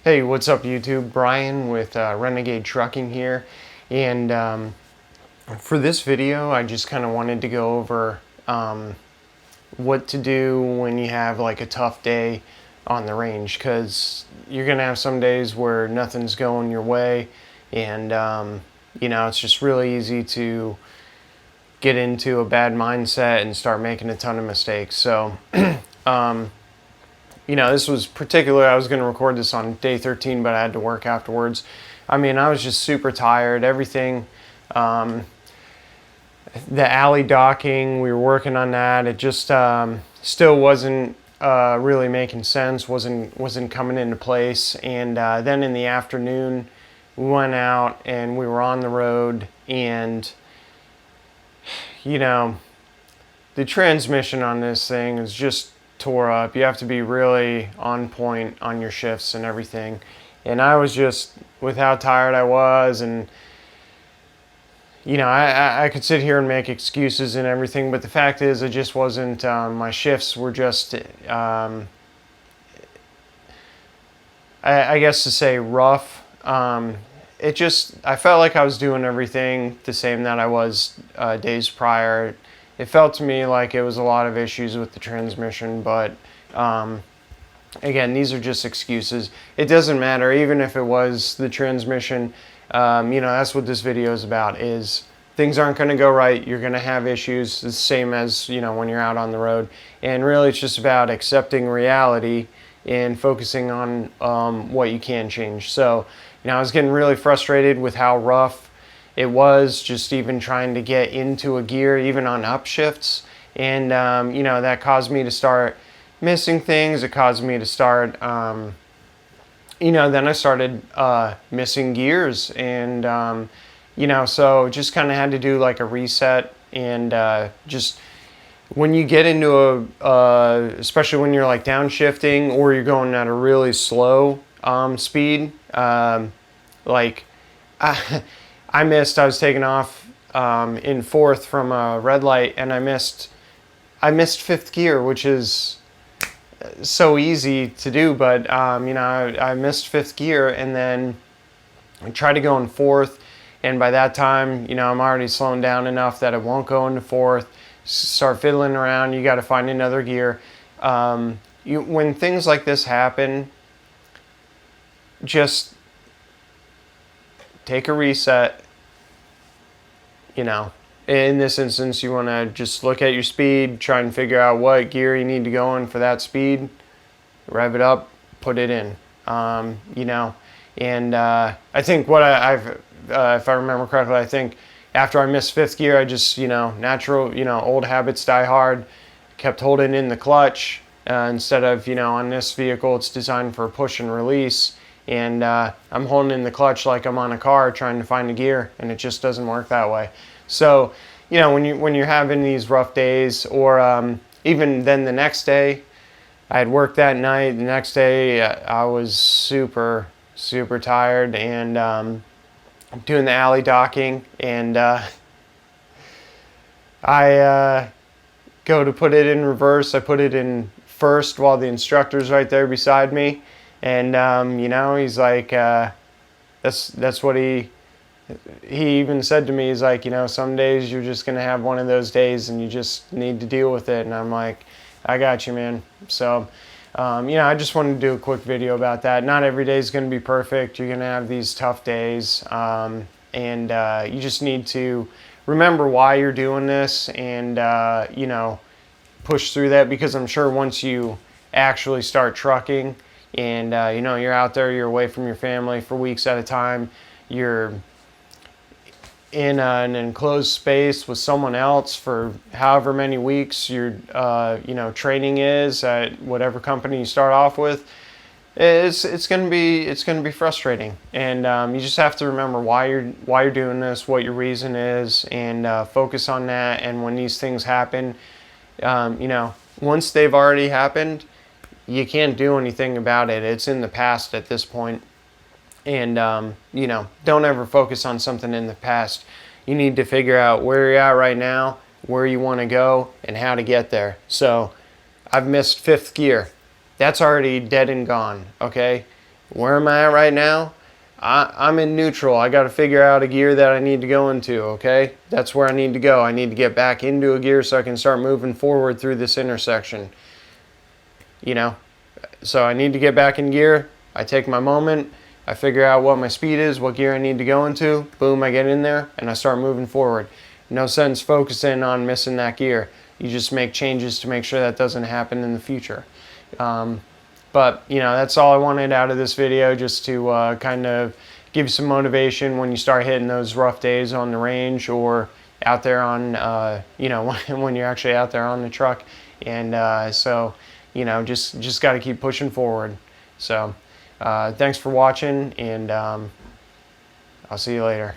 Hey, what's up YouTube? Brian with Renegade Trucking here, and for this video I just kind of wanted to go over what to do when you have like a tough day on the range, because you're gonna have some days where nothing's going your way, and it's just really easy to get into a bad mindset and start making a ton of mistakes. So this was particular. I was going to record this on day 13, but I had to work afterwards. I mean, I was just super tired. Everything, the alley docking, we were working on that. It just still wasn't really making sense. wasn't coming into place. And then in the afternoon, we went out and we were on the road, and the transmission on this thing is just tore up. You have to be really on point on your shifts and everything. And I was just, with how tired I was, and I could sit here and make excuses and everything, but the fact is I just wasn't, my shifts were just, I guess to say rough. I felt like I was doing everything the same that I was days prior. It felt to me like it was a lot of issues with the transmission, but again, these are just excuses. It doesn't matter, even if it was the transmission. That's what this video is about, is things aren't going to go right. You're going to have issues, the same as when you're out on the road. And really it's just about accepting reality and focusing on what you can change. So I was getting really frustrated with how rough it was, just even trying to get into a gear, even on upshifts. And, that caused me to start missing things. It caused me to start, then I started missing gears. And, so just kind of had to do like a reset. And just when you get into especially when you're like downshifting or you're going at a really slow speed, I was taking off in fourth from a red light, and I missed fifth gear, which is so easy to do, but I missed fifth gear, and then I tried to go in fourth, and by that time, I'm already slowing down enough that it won't go into fourth. Start fiddling around, you got to find another gear. When things like this happen, just take a reset. In this instance, you want to just look at your speed, try and figure out what gear you need to go in for that speed, rev it up, put it in. And I think what I've, if I remember correctly, I think after I missed fifth gear, I just, natural, old habits die hard, kept holding in the clutch instead of, on this vehicle, it's designed for push and release. And I'm holding in the clutch like I'm on a car trying to find a gear, and it just doesn't work that way. So, when you're having these rough days, or even then the next day, I had worked that night. The next day, I was super, super tired, and doing the alley docking, and I go to put it in reverse. I put it in first while the instructor's right there beside me. And, he's like, that's what he even said to me. He's like, some days you're just going to have one of those days and you just need to deal with it. And I'm like, I got you, man. So, I just wanted to do a quick video about that. Not every day is going to be perfect. You're going to have these tough days. And you just need to remember why you're doing this, and, push through that, because I'm sure once you actually start trucking, and you're out there, you're away from your family for weeks at a time, you're in an enclosed space with someone else for however many weeks your training is at whatever company you start off with, it's gonna be frustrating. And you just have to remember why you're doing this, what your reason is, and focus on that. And when these things happen, once they've already happened, you can't do anything about it. It's in the past at this point. And, don't ever focus on something in the past. You need to figure out where you're at right now, where you want to go, and how to get there. So I've missed fifth gear. That's already dead and gone, okay? Where am I at right now? I'm in neutral. I got to figure out a gear that I need to go into, okay? That's where I need to go. I need to get back into a gear so I can start moving forward through this intersection. You know? So I need to get back in gear. I take my moment. I figure out what my speed is, what gear I need to go into. Boom, I get in there and I start moving forward. No sense focusing on missing that gear. You just make changes to make sure that doesn't happen in the future. But, you know, that's all I wanted out of this video, just to kind of give you some motivation when you start hitting those rough days on the range or out there on, you know, when you're actually out there on the truck. And so, you know, just got to keep pushing forward. So thanks for watching, and I'll see you later.